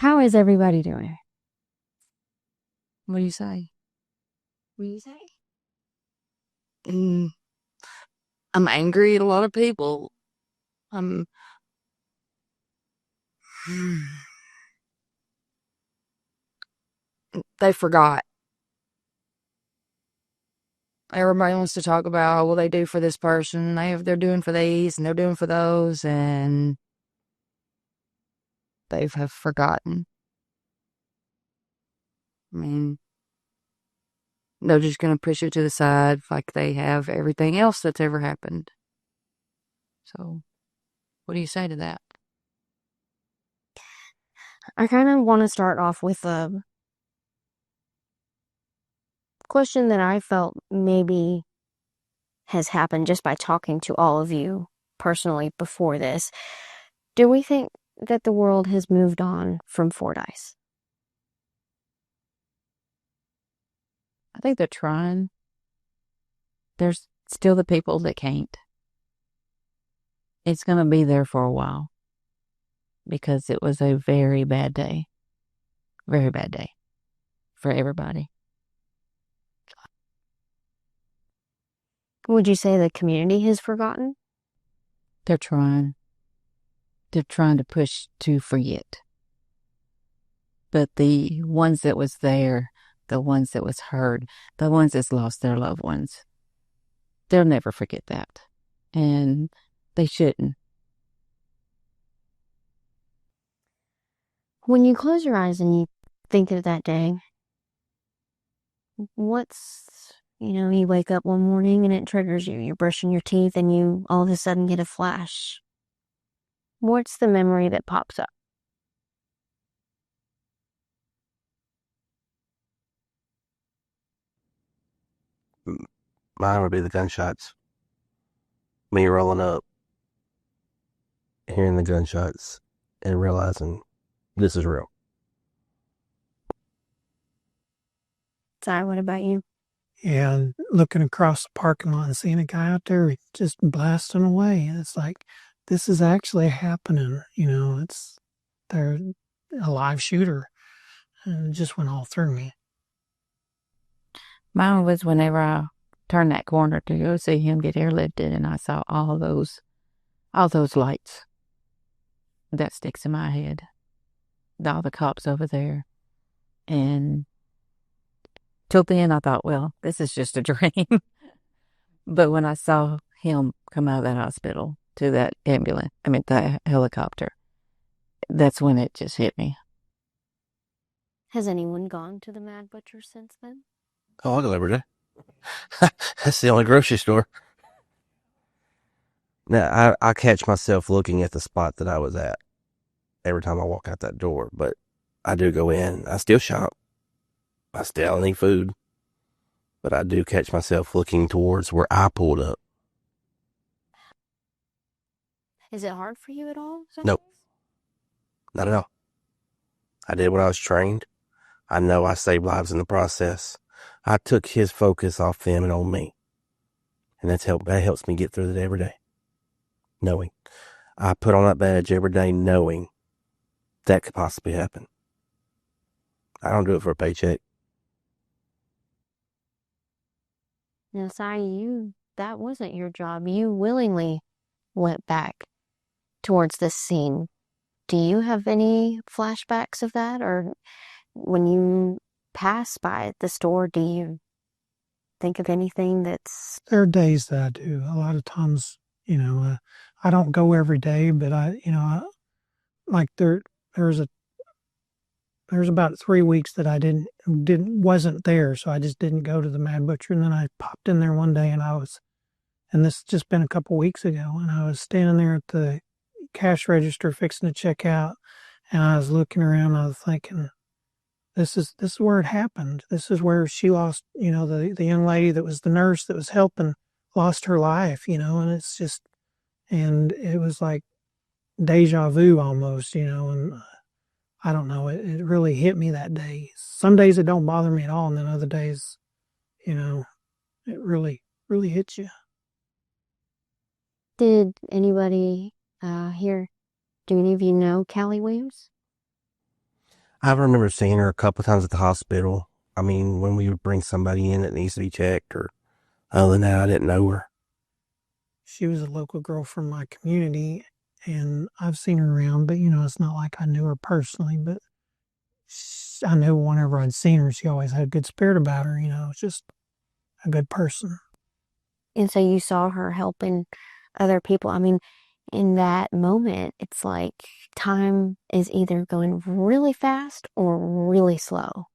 How is everybody doing? What do you say? What do you say? Mm, I'm angry at a lot of people. I'm. They forgot. Everybody wants to talk about what they do for this person. They're doing for these and they're doing for those, and they have forgotten. I mean, they're just gonna push it to the side like they have everything else that's ever happened. So, what do you say to that? I kind of want to start off with a question that I felt maybe has happened just by talking to all of you personally before this. Do we think that the world has moved on from Fordyce? I think they're trying. There's still the people that can't. It's gonna be there for a while because it was a very bad day. Very bad day for everybody. Would you say the community has forgotten? They're trying. They're trying to push to forget. But the ones that was there, the ones that was hurt, the ones that's lost their loved ones, they'll never forget that. And they shouldn't. When you close your eyes and you think of that day, you wake up one morning and it triggers you. You're brushing your teeth and you all of a sudden get a flash. What's the memory that pops up? Mine would be the gunshots. Me rolling up, hearing the gunshots, and realizing this is real. Sorry, what about you? And looking across the parking lot and seeing a guy out there just blasting away. And it's like, this is actually happening. They're a live shooter. And it just went all through me. Mine was whenever I turned that corner to go see him get airlifted and I saw all those lights. That sticks in my head. All the cops over there. And till then I thought, well, this is just a dream. But when I saw him come out of that hospital to that that helicopter, that's when it just hit me. Has anyone gone to the Mad Butcher since then? Oh, I go every day. That's the only grocery store. Now, I catch myself looking at the spot that I was at every time I walk out that door, but I do go in. I still shop. I still need food. But I do catch myself looking towards where I pulled up. Is it hard for you at all? Nope, not at all. I did what I was trained. I know I saved lives in the process. I took his focus off them and on me. And that helps me get through the day every day. Knowing. I put on that badge every day knowing that could possibly happen. I don't do it for a paycheck. Now, Sai, that wasn't your job. You willingly went back towards this scene. Do you have any flashbacks of that? Or when you pass by the store, do you think of anything that's... There are days that I do. A lot of times, I don't go every day, but like there's a there's about 3 weeks that I wasn't there, so I just didn't go to the Mad Butcher. And then I popped in there one day, and this just been a couple weeks ago, and I was standing there at the cash register fixing to check out, and I was looking around. I was thinking, this is where it happened. This is where she lost. The young lady that was the nurse that was helping lost her life. And it's just, and it was like deja vu almost. And I don't know. It really hit me that day. Some days it don't bother me at all, and then other days, you know, it really, really hits you. Did anybody here, do any of you know Callie Williams? I remember seeing her a couple of times at the hospital. I mean, when we would bring somebody in that needs to be checked, or other than that, I didn't know her. She was a local girl from my community, and I've seen her around, but it's not like I knew her personally. But I knew whenever I'd seen her, she always had a good spirit about her. It's just a good person. And so you saw her helping other people. I mean, in that moment, it's like time is either going really fast or really slow.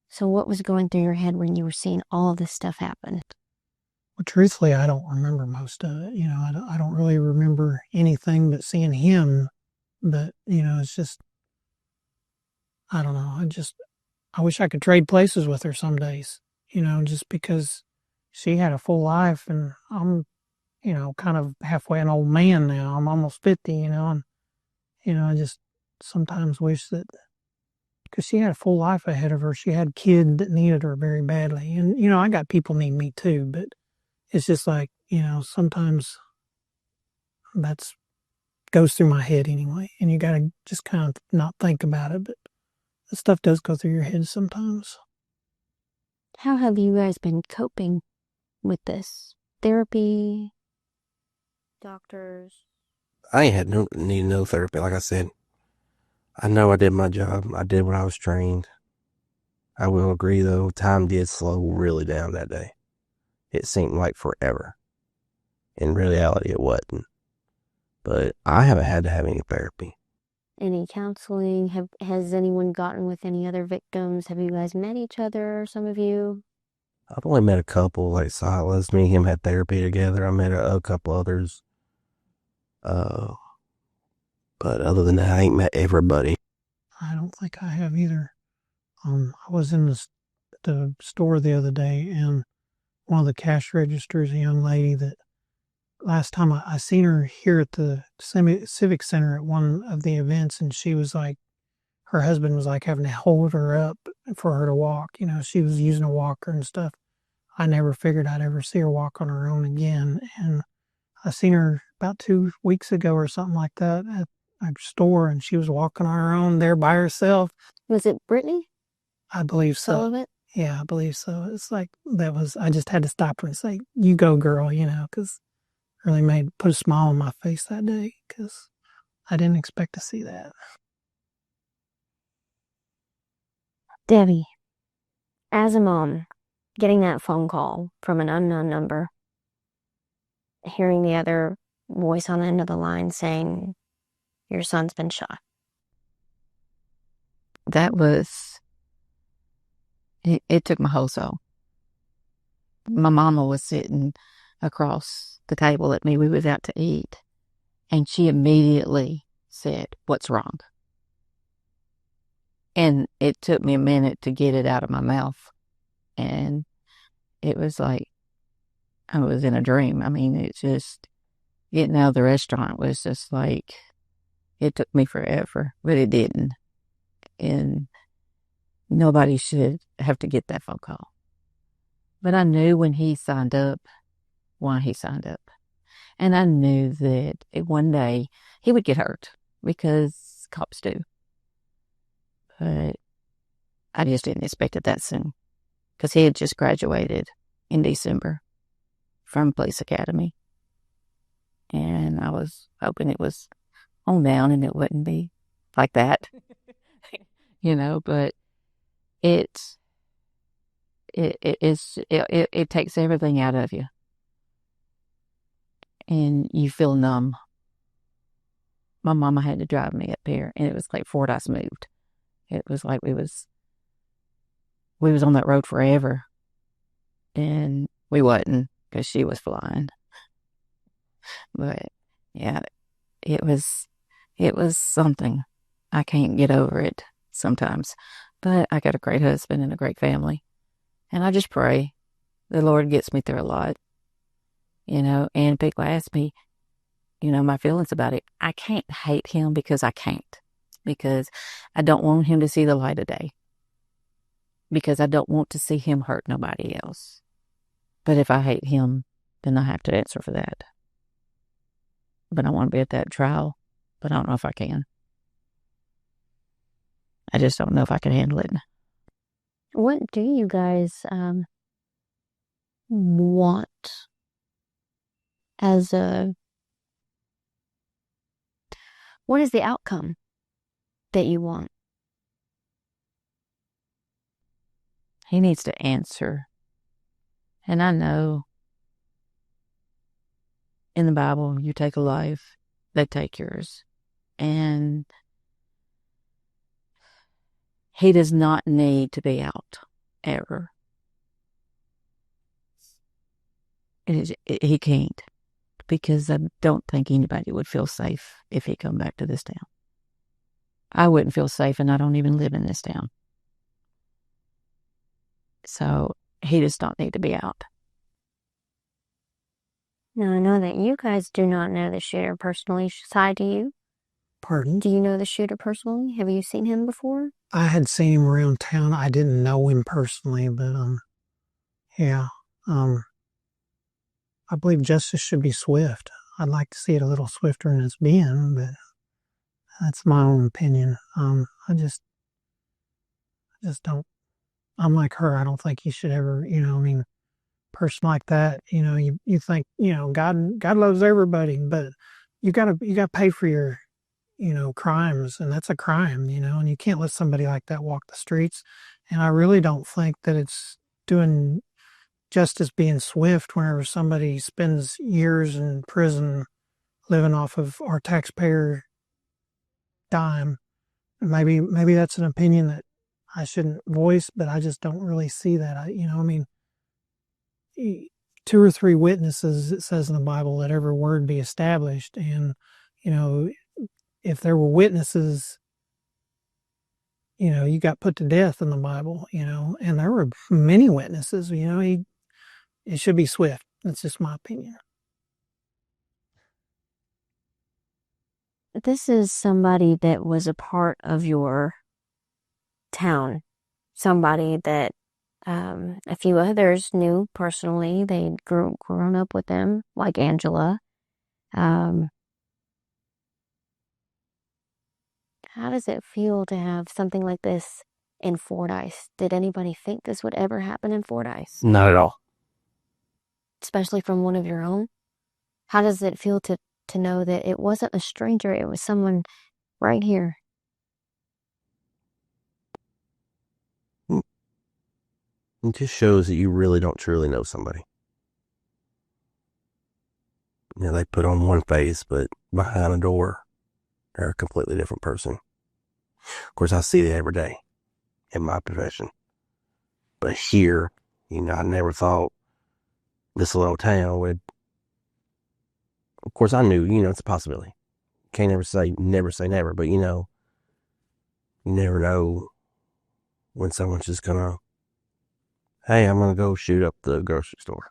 So what was going through your head when you were seeing all of this stuff happen? Well, truthfully, I don't remember most of it. I don't really remember anything but seeing him. But, it's just, I don't know. I wish I could trade places with her some days, just because she had a full life and I'm, kind of halfway an old man now. I'm almost 50, and, I just sometimes wish that, because she had a full life ahead of her. She had kids that needed her very badly. And, I got people need me too, but it's just like, sometimes that's goes through my head anyway. And you got to just kind of not think about it, but the stuff does go through your head sometimes. How have you guys been coping with this? Therapy, doctors? I ain't had no need no therapy. Like I said, I know I did my job. I did what I was trained. I will agree though, time did slow really down that day. It seemed like forever. In reality, it wasn't. But I haven't had to have any therapy. Any counseling? Has anyone gotten with any other victims? Have you guys met each other, some of you? I've only met a couple, like Silas. Me and him had therapy together. I met a couple others. Uh, but other than that, I ain't met everybody. I don't think I have either. I was in the store the other day, and one of the cash registers, a young lady that last time I seen her here at the Civic Center at one of the events, and she was like, her husband was like having to hold her up for her to walk. She was using a walker and stuff. I never figured I'd ever see her walk on her own again. And I seen her about 2 weeks ago or something like that at a store, and she was walking on her own there by herself. Was it Brittany I believe so. Sullivan? Yeah, I believe so. It's like I just had to stop her and say, "You go, girl," because really put a smile on my face that day because I didn't expect to see that. Debbie, as a mom, getting that phone call from an unknown number, hearing the other voice on the end of the line saying, your son's been shot. That was, it took my whole soul. My mama was sitting across the table at me. We was out to eat. And she immediately said, "What's wrong?" And it took me a minute to get it out of my mouth. And it was like I was in a dream. I mean, it just, getting out of the restaurant was just like, it took me forever, but it didn't. And nobody should have to get that phone call. But I knew when he signed up, why he signed up. And I knew that one day he would get hurt because cops do. But I just didn't expect it that soon because he had just graduated in December from Police Academy. And I was hoping it was on down and it wouldn't be like that, but it takes everything out of you and you feel numb. My mama had to drive me up here and it was like Fordyce moved. It was like we was on that road forever and we wasn't because she was flying. But yeah, it was something. I can't get over it sometimes. But I got a great husband and a great family. And I just pray the Lord gets me through a lot. And people ask me, my feelings about it. I can't hate him because I can't. Because I don't want him to see the light of day. Because I don't want to see him hurt nobody else. But if I hate him, then I have to answer for that. But I want to be at that trial, but I don't know if I can. I just don't know if I could handle it. What do you guys want as what is the outcome that you want? He needs to answer. And I know in the Bible, you take a life, they take yours. And he does not need to be out ever. He can't, because I don't think anybody would feel safe if he come back to this town. I wouldn't feel safe, and I don't even live in this town. So he does not need to be out. Now, I know that you guys do not know the shooter personally. Side, do you? Pardon? Do you know the shooter personally? Have you seen him before? I had seen him around town. I didn't know him personally, but yeah. I believe justice should be swift. I'd like to see it a little swifter than it's been, but that's my own opinion. I just don't. I'm like her. I don't think you should ever, I mean, person like that, you think, God loves everybody, but you gotta pay for your, crimes, and that's a crime, and you can't let somebody like that walk the streets. And I really don't think that it's doing justice being swift whenever somebody spends years in prison living off of our taxpayer dime. Maybe that's an opinion that I shouldn't voice, but I just don't really see that. I mean, two or three witnesses, it says in the Bible, that every word be established. And, you know, if there were witnesses, you got put to death in the Bible, and there were many witnesses, it should be swift. That's just my opinion. This is somebody that was a part of your town, somebody that a few others knew personally. They'd grown up with them, like Angela. How does it feel to have something like this in Fordyce? Did anybody think this would ever happen in Fordyce? Not at all. Especially from one of your own? How does it feel to know that it wasn't a stranger, it was someone right here? It just shows that you really don't truly know somebody. They put on one face, but behind a door, they're a completely different person. Of course, I see that every day in my profession. But here, I never thought this little town would. Of course, I knew, it's a possibility. Can't never say never, but you never know when someone's just gonna, hey, I'm gonna go shoot up the grocery store.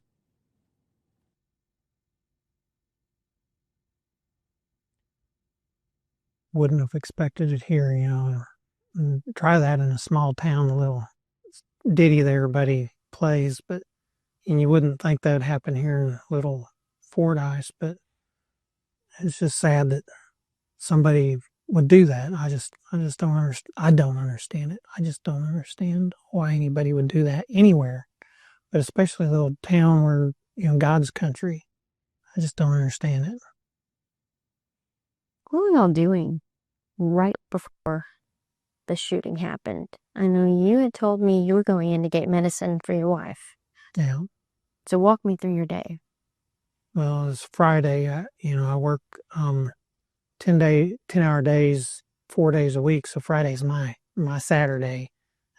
Wouldn't have expected it here, try that in a small town, a little ditty that everybody plays, and you wouldn't think that would happen here in little Fordyce, but it's just sad that somebody would do that. I just don't understand. I don't understand it. I just don't understand why anybody would do that anywhere, but especially a little town where, God's country. I just don't understand it. What were y'all doing right before the shooting happened? I know you had told me you were going in to get medicine for your wife. Yeah. So walk me through your day. Well, it's Friday. I work 10-hour days, 4 days a week. So Friday's my Saturday.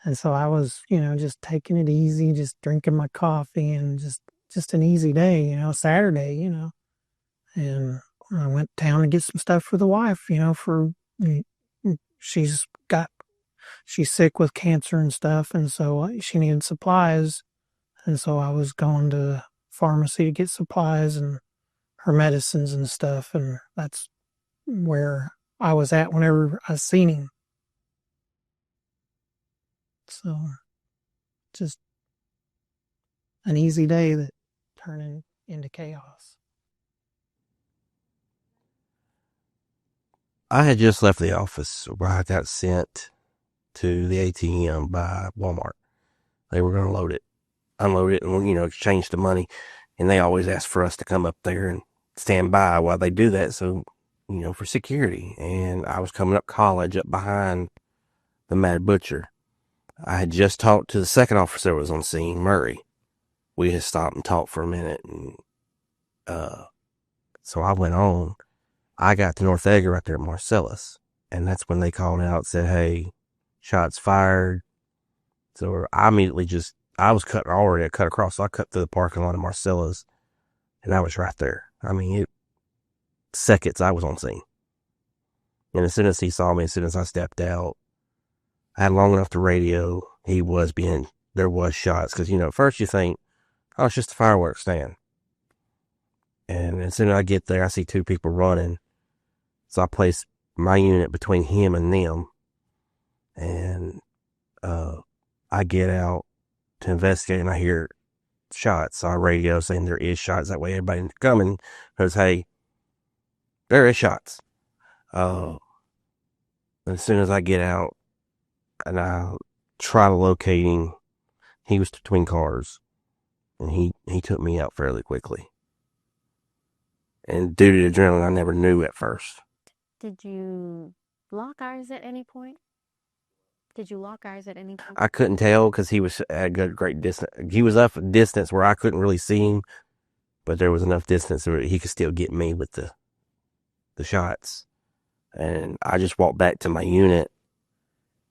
And so I was, just taking it easy, just drinking my coffee, and just an easy day, Saturday, and I went down to get some stuff for the wife, she's sick with cancer and stuff. And so she needed supplies. And so I was going to the pharmacy to get supplies and her medicines and stuff. And that's where I was at whenever I seen him. So just an easy day that turned into chaos. I had just left the office where I got sent to the ATM by Walmart. They were going to unload it, and exchange the money. And they always ask for us to come up there and stand by while they do that. So, for security. And I was coming up college up behind the Mad Butcher. I had just talked to the second officer that was on scene, Murray. We had stopped and talked for a minute. And so I went on. I got to North Edgar right there at Marcellus. And that's when they called out and said, hey, shots fired. So I immediately I was already cut across. So I cut through the parking lot of Marcellus. And I was right there. I mean, seconds I was on scene. And as soon as he saw me, as soon as I stepped out, I had long enough to radio. There was shots. Because, at first you think, oh, it's just a fireworks stand. And as soon as I get there, I see two people running. So I place my unit between him and them. And I get out to investigate, and I hear shots. So I radio saying there is shots. That way everybody coming goes, hey, there is shots. As soon as I get out and I try to locate him, he was between cars, and he took me out fairly quickly. And due to the adrenaline, I never knew at first. Did you lock eyes at any point? I couldn't tell because he was at a great distance. He was up a distance where I couldn't really see him, but there was enough distance where he could still get me with the shots. And I just walked back to my unit,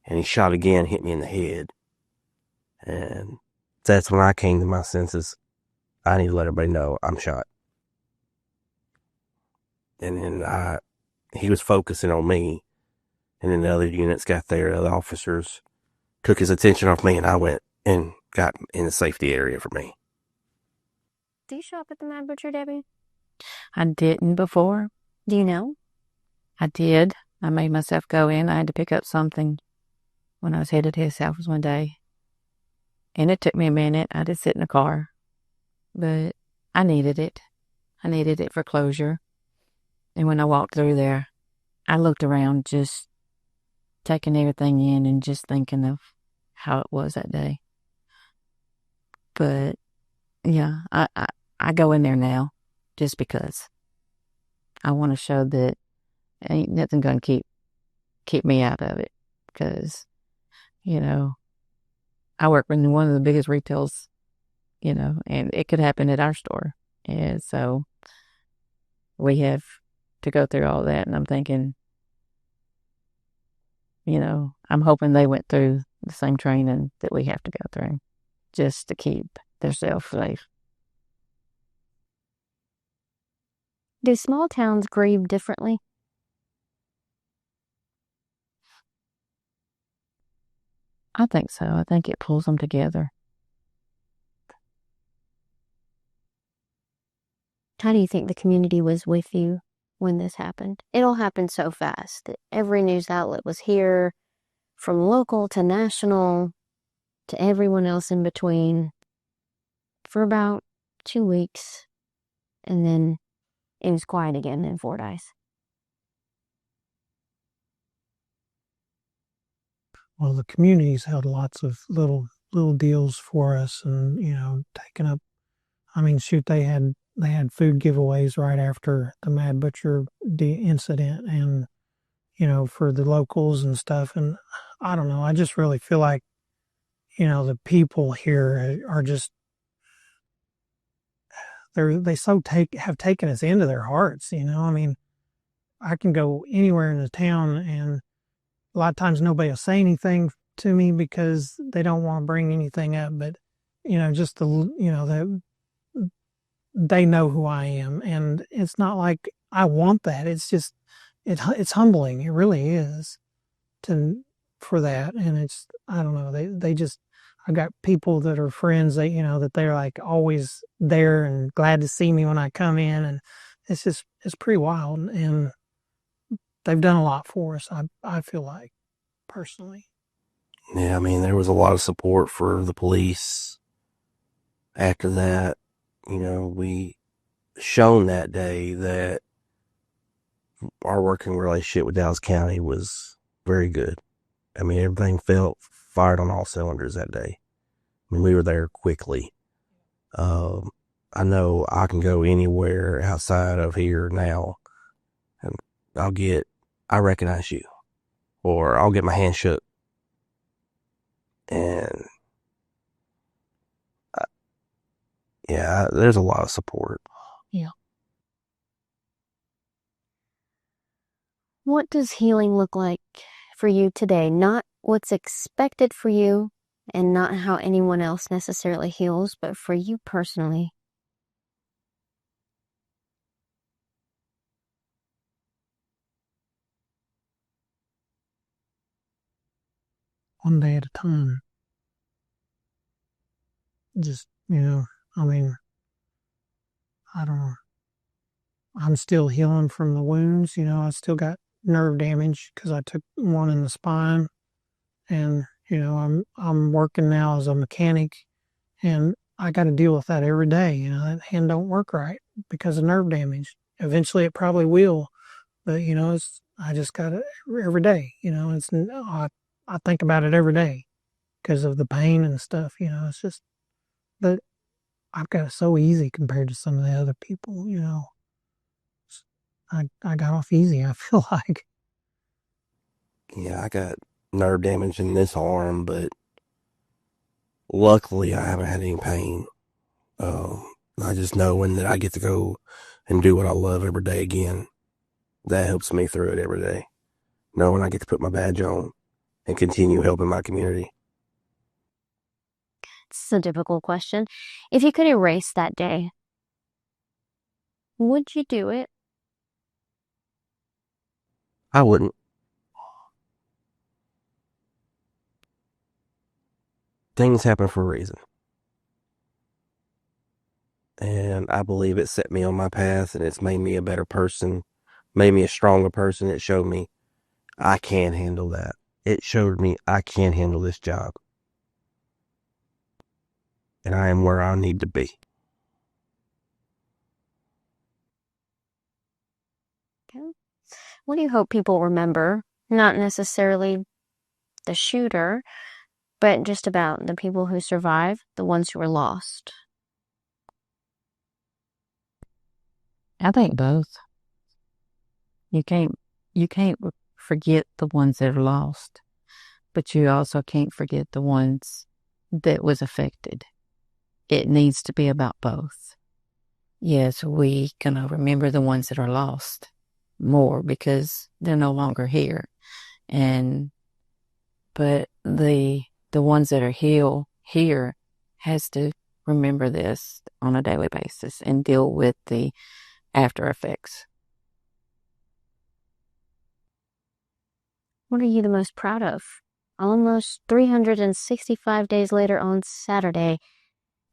and he shot again, hit me in the head. And that's when I came to my senses. I need to let everybody know I'm shot. And then he was focusing on me. And then the other units got there, the other officers took his attention off me, and I went and got in the safety area for me. Do you shop at the Mad Butcher, Debbie? I didn't before. Do you know? I did. I made myself go in. I had to pick up something when I was headed to his house one day. And it took me a minute. I just sit in the car. But I needed it. I needed it for closure. And when I walked through there, I looked around, just taking everything in and just thinking of how it was that day. But yeah, I go in there now just because I want to show that ain't nothing going to keep me out of it. Because, I work in one of the biggest retails, and it could happen at our store. And so we have to go through all that. And I'm thinking, I'm hoping they went through the same training that we have to go through just to keep themselves safe. Do small towns grieve differently? I think so. I think it pulls them together. How do you think the community was with you when this happened? It all happened so fast. Every news outlet was here, from local to national to everyone else in between, for about 2 weeks. And then it was quiet again in Fordyce. Well, the community's held lots of little deals for us, and taken up. I mean, shoot, they had food giveaways right after the Mad Butcher incident, and for the locals and stuff. And I don't know, I just really feel like the people here are just have taken us into their hearts. I mean, I can go anywhere in the town, and a lot of times nobody will say anything to me because they don't want to bring anything up. But just that they know who I am, and it's not like I want that. It's just it's humbling. It really is for that, and it's I don't know. They just I got people that are friends. That they're like always there and glad to see me when I come in, and it's pretty wild. And they've done a lot for us. I feel like personally. Yeah, I mean, there was a lot of support for the police after that. We shown that day that our working relationship with Dallas County was very good. I mean, everything felt fired on all cylinders that day. I mean, we were there quickly. I know I can go anywhere outside of here now, and I recognize you, or I'll get my hand shook, and yeah, there's a lot of support. Yeah. What does healing look like for you today? Not what's expected for you and not how anyone else necessarily heals, but for you personally. One day at a time. Just, I mean, I don't know. I'm still healing from the wounds. I still got nerve damage because I took one in the spine, and I'm working now as a mechanic, and I got to deal with that every day. That hand don't work right because of nerve damage. Eventually, it probably will, but I just got it every day. I think about it every day because of the pain and stuff. It's just that I've got it so easy compared to some of the other people. I got off easy. I feel like. Yeah, I got nerve damage in this arm, but luckily I haven't had any pain. I just knowing that I get to go and do what I love every day again, that helps me through it every day. Knowing I get to put my badge on and continue helping my community. It's a difficult question. If you could erase that day, would you do it? I wouldn't. Things happen for a reason. And I believe it set me on my path, and it's made me a better person, made me a stronger person. It showed me I can handle that. It showed me I can handle this job. And I am where I need to be. Okay. What do you hope people remember? Not necessarily the shooter, but just about the people who survived, the ones who were lost. I think both. You can't forget the ones that are lost, but you also can't forget the ones that was affected. It needs to be about both. Yes, we gonna remember the ones that are lost more because they're no longer here. But the ones that are here has to remember this on a daily basis and deal with the after effects. What are you the most proud of? Almost 365 days later on Saturday,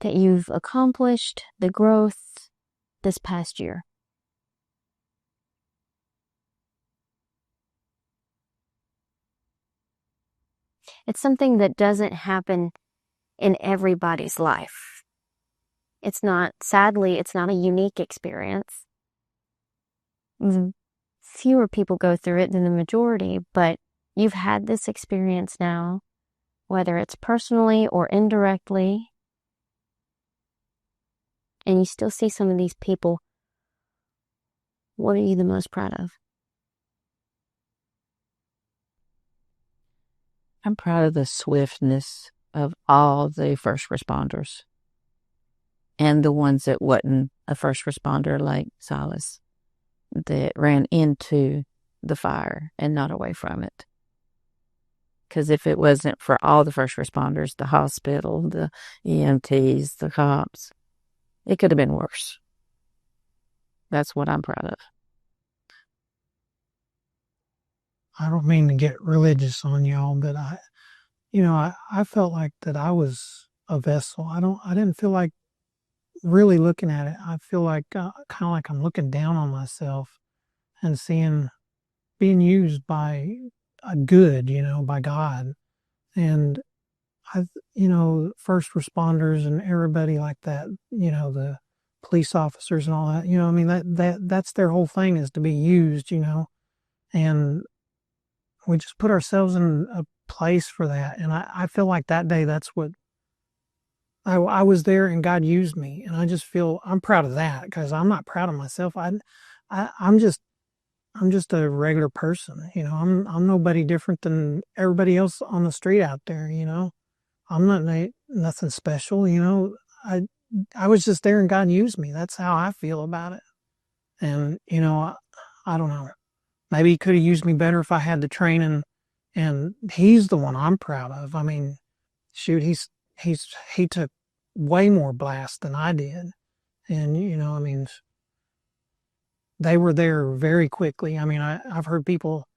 that you've accomplished the growth this past year. It's something that doesn't happen in everybody's life. Sadly, it's not a unique experience. Fewer people go through it than the majority, but you've had this experience now, whether it's personally or indirectly, and you still see some of these people. What are you the most proud of? I'm proud of the swiftness of all the first responders and the ones that wasn't a first responder like Silas that ran into the fire and not away from it. Because if it wasn't for all the first responders, the hospital, the EMTs, the cops, it could have been worse. That's what I'm proud of. I don't mean to get religious on y'all, but I felt like that I was a vessel. I didn't feel like really looking at it. I feel like kind of like I'm looking down on myself and being used by a good, by God. And first responders and everybody like that, the police officers and all that, I mean, that's their whole thing is to be used, and we just put ourselves in a place for that. And I feel like that day, that's what I was there and God used me. And I just feel I'm proud of that because I'm not proud of myself. I'm just, I'm just a regular person. I'm nobody different than everybody else on the street out there. I'm not nothing special. I, I was just there and God used me. That's how I feel about it. And, I don't know. Maybe he could have used me better if I had the training. And he's the one I'm proud of. I mean, shoot, he took way more blast than I did. And, I mean, they were there very quickly. I mean, I've heard people,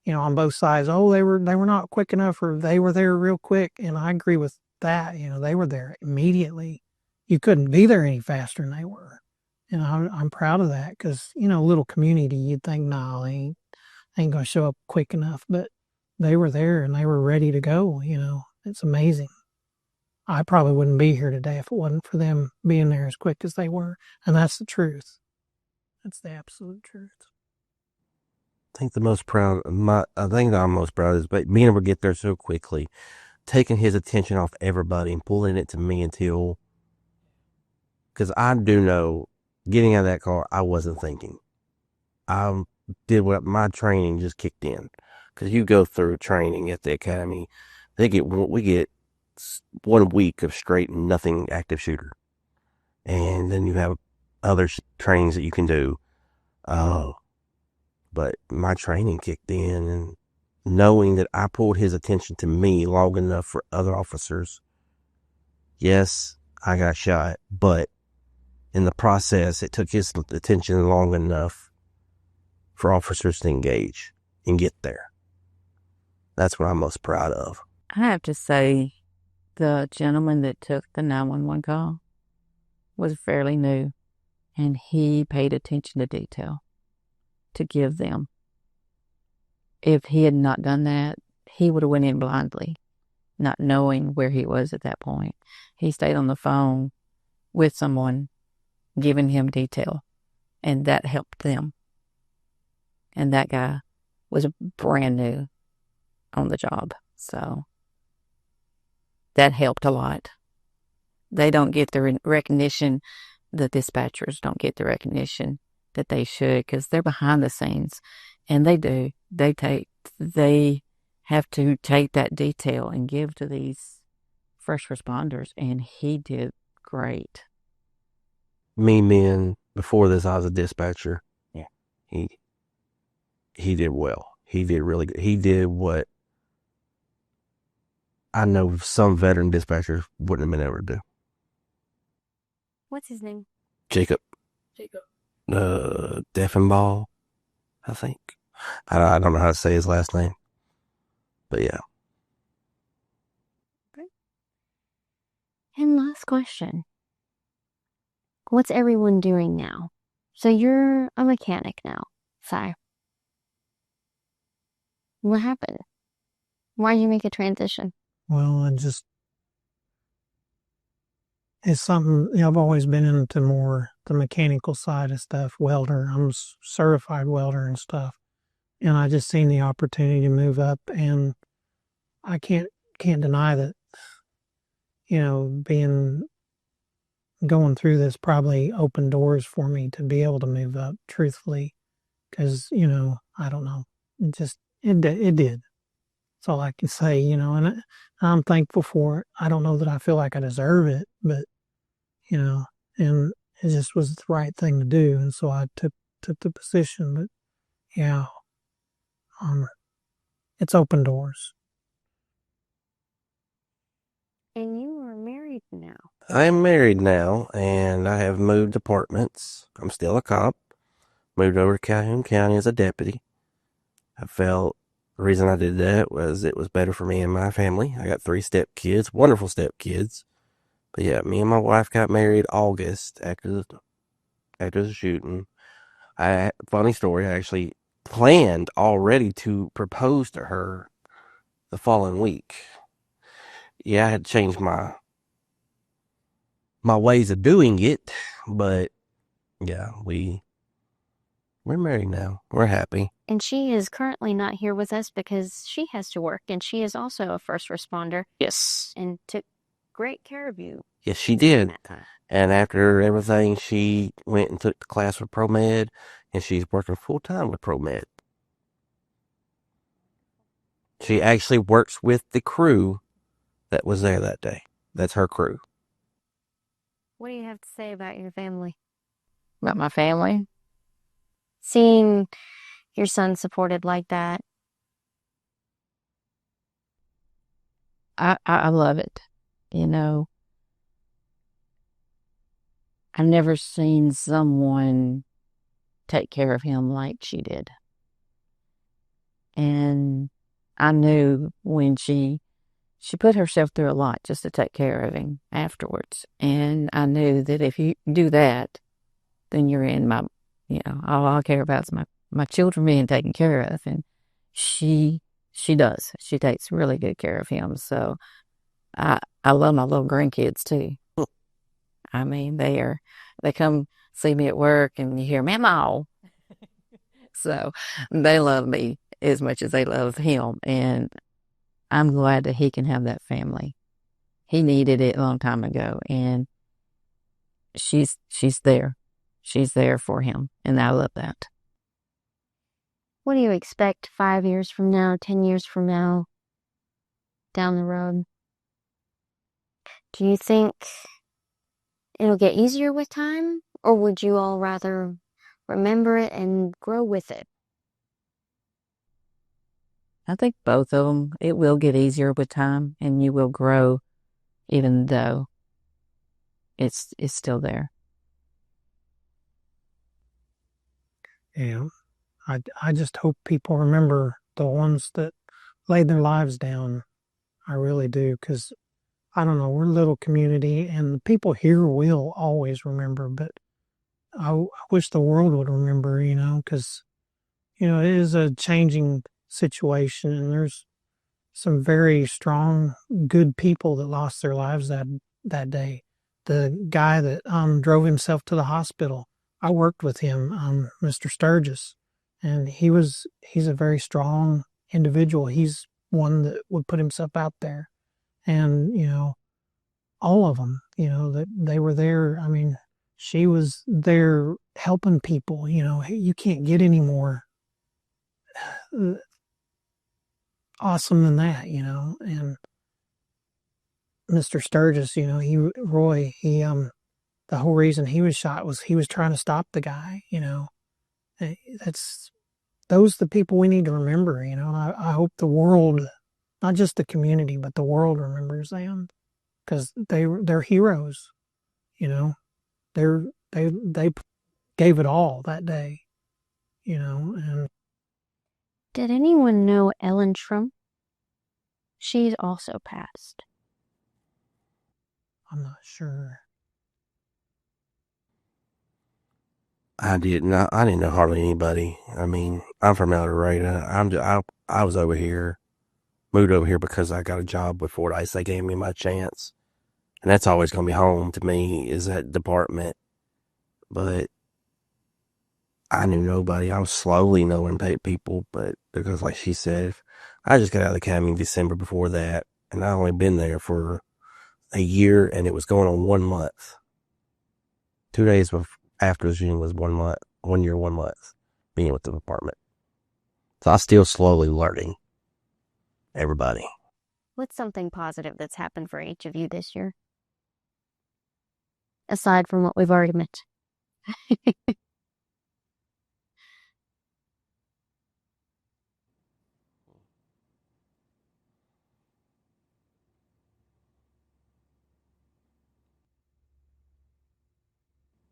on both sides, oh, they were not quick enough or they were there real quick. And I agree with that. They were there immediately. You couldn't be there any faster than they were. And I'm proud of that because, little community, you'd think, no, they ain't going to show up quick enough. But they were there and they were ready to go. It's amazing. I probably wouldn't be here today if it wasn't for them being there as quick as they were. And that's the truth. That's the absolute truth. I think the most proud, I think that I'm most proud is being able to get there so quickly, taking his attention off everybody and pulling it to me until, because I do know, getting out of that car, I wasn't thinking. I did what my training just kicked in, because you go through training at the academy, we get 1 week of straight nothing active shooter, and then you have other trainings that you can do. But my training kicked in, and knowing that I pulled his attention to me long enough for other officers. Yes, I got shot, but in the process, it took his attention long enough for officers to engage and get there. That's what I'm most proud of. I have to say, the gentleman that took the 911 call was fairly new, and he paid attention to detail to give them. If he had not done that, he would have went in blindly, not knowing where he was at that point. He stayed on the phone with someone, giving him detail, and that helped them. And that guy was brand new on the job, so that helped a lot. They don't get the recognition, the dispatchers don't get the recognition that they should, because they're behind the scenes, and they do. They have to take that detail and give to these first responders, and he did great. Before this, I was a dispatcher. Yeah. He did well. He did really good. He did what I know some veteran dispatchers wouldn't have been able to do. What's his name? Jacob. Deffenbaugh, I think. I don't know how to say his last name, but yeah. Okay. And last question. What's everyone doing now? So you're a mechanic now, Si. What happened? Why'd you make a transition? Well, it's something, I've always been into more the mechanical side of stuff, welder. I'm a certified welder and stuff. And I just seen the opportunity to move up, and I can't deny that, going through this probably opened doors for me to be able to move up, truthfully, because, I don't know. It did. That's all I can say, and I'm thankful for it. I don't know that I feel like I deserve it, but, and it just was the right thing to do. And so I took the position, but yeah, it's open doors. And you are married now. I am married now, and I have moved apartments. I'm still a cop. Moved over to Calhoun County as a deputy. I felt the reason I did that was it was better for me and my family. I got 3 stepkids, wonderful stepkids. But yeah, me and my wife got married August after the shooting. Funny story, I actually planned already to propose to her the following week. Yeah, I had to change my ways of doing it, but yeah, we We're married now. We're happy. And she is currently not here with us because she has to work, and she is also a first responder. Yes. And took great care of you. Yes, she did. That time. And after everything, she went and took the class with ProMed, and she's working full time with ProMed. She actually works with the crew that was there that day. That's her crew. What do you have to say about your family? About my family? Seeing your son supported like that. I love it. You know, I've never seen someone take care of him like she did. And I knew when she put herself through a lot just to take care of him afterwards. And I knew that if you do that, then you're in my, all I care about is my children being taken care of. And she does. She takes really good care of him. So I love my little grandkids too. I mean, they come see me at work and you hear Mama. So they love me as much as they love him. And I'm glad that he can have that family. He needed it a long time ago. And she's there. She's there for him. And I love that. What do you expect 5 years from now, 10 years from now, down the road? Do you think it'll get easier with time? Or would you all rather remember it and grow with it? I think both of them, it will get easier with time and you will grow even though it's still there. Yeah. I just hope people remember the ones that laid their lives down. I really do, because I don't know, we're a little community and the people here will always remember, but I wish the world would remember, because, it is a changing situation and there's some very strong, good people that lost their lives that day. The guy that drove himself to the hospital, I worked with him, Mr. Sturgis, and he's a very strong individual. He's one that would put himself out there, and all of them, that they were there. I mean, she was there helping people. You can't get any more awesome than that. And Mr. Sturgis, Roy, the whole reason he was shot was he was trying to stop the guy. That's those the people we need to remember. I hope the world, not just the community, but the world remembers them because they're heroes. They gave it all that day. And Did anyone know Ellen Trump? She's also passed. I'm not sure. I didn't know hardly anybody. I mean, I'm from El Dorado. I was over here, moved over here because I got a job with Fordyce. They gave me my chance. And that's always going to be home to me, is that department. But I knew nobody. I was slowly knowing people, but because, like she said, I just got out of the academy in December before that, and I only been there for a year, and it was going on 1 month. 2 days after June was 1 month, 1 year, 1 month being with the department. So I'm still slowly learning everybody. What's something positive that's happened for each of you this year? Aside from what we've already mentioned.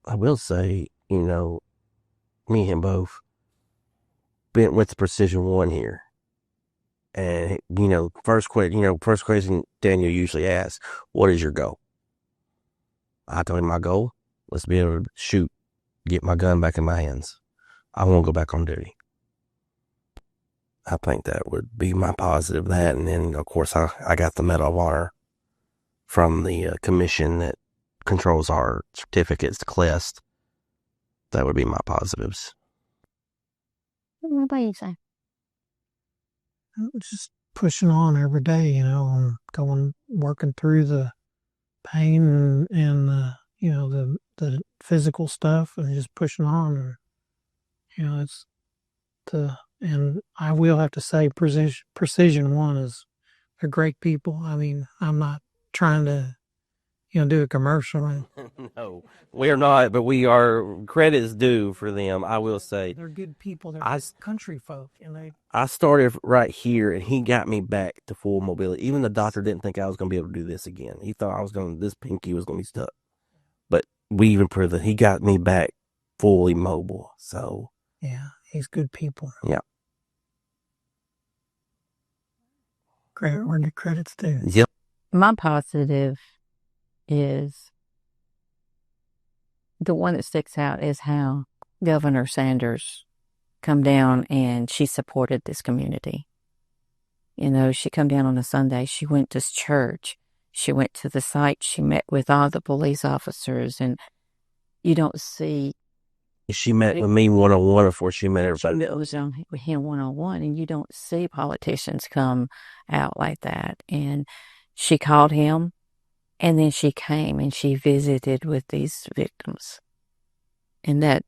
I will say, me and him both been with the Precision One here. And, first question Daniel usually asks, what is your goal? I told him my goal was to be able to shoot, get my gun back in my hands. I won't go back on duty. I think that would be my positive, that. And then, of course, I got the Medal of Honor from the commission that controls our certificates, the CLEST. That would be my positives. What about you, Si? Just pushing on every day, and working through the pain and the physical stuff, and just pushing on. And, it's and I will have to say, Precision One is they're great people. I mean, I'm not trying to, do a commercial. No, we are not, but we are. Credit is due for them. I will say They're good people. They're I country folk, and I started right here, and he got me back to full mobility. Even the doctor didn't think I was going to be able to do this again. He thought this pinky was going to be stuck. But we even proved that he got me back fully mobile. So yeah, he's good people. Yeah. Credit where the credit's due. Yep. My positive is the one that sticks out is how Governor Sanders come down and she supported this community. She come down on a Sunday. She went to church. She went to the site. She met with all the police officers, and you don't see. She met with me one-on-one before she met everybody. It was on him one-on-one, and you don't see politicians come out like that. And she called him, and then she came and she visited with these victims, and that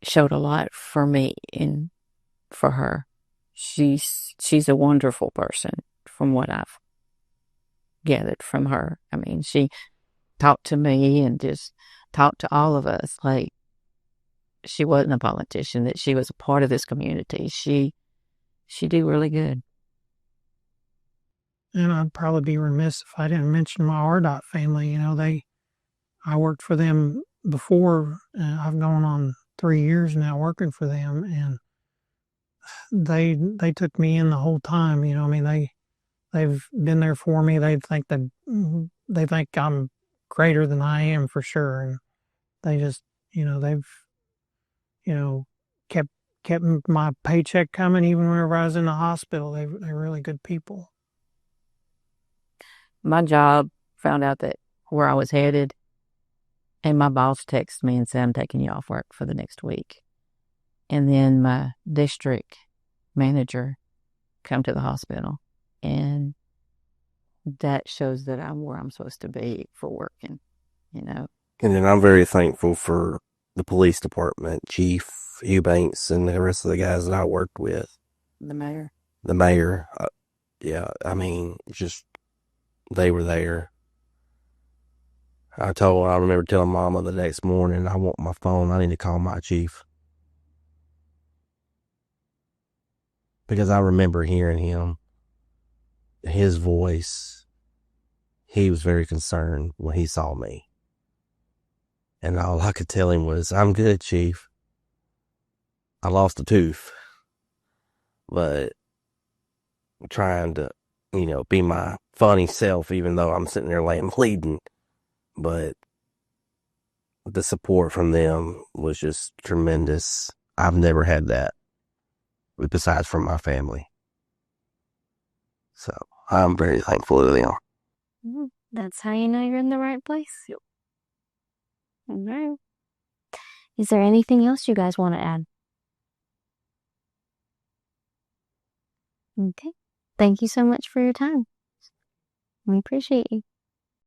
showed a lot for me and for her. She's a wonderful person from what I've gathered from her. I mean, she talked to me and just talked to all of us like she wasn't a politician, that she was a part of this community. She did really good. And I'd probably be remiss if I didn't mention my RDOT family. I worked for them before. I've gone on 3 years now working for them, and they took me in the whole time. I mean, they've been there for me. They think I'm greater than I am for sure, and they just they've kept my paycheck coming even whenever I was in the hospital. They're really good people. My job found out that where I was headed, and my boss texted me and said, I'm taking you off work for the next week. And then my district manager come to the hospital, and that shows that I'm where I'm supposed to be for working, And then I'm very thankful for the police department, Chief Eubanks, and the rest of the guys that I worked with. The mayor. Yeah, I mean, just they were there. I remember telling Mama the next morning, I want my phone. I need to call my chief. Because I remember hearing him, his voice. He was very concerned when he saw me. And all I could tell him was, I'm good, Chief. I lost a tooth. But I'm trying to, be my funny self, even though I'm sitting there laying bleeding. But the support from them was just tremendous. I've never had that besides from my family. So I'm very thankful to them. That's how you know you're in the right place. Yep. All right. Is there anything else you guys want to add? Okay. Thank you so much for your time. We appreciate you.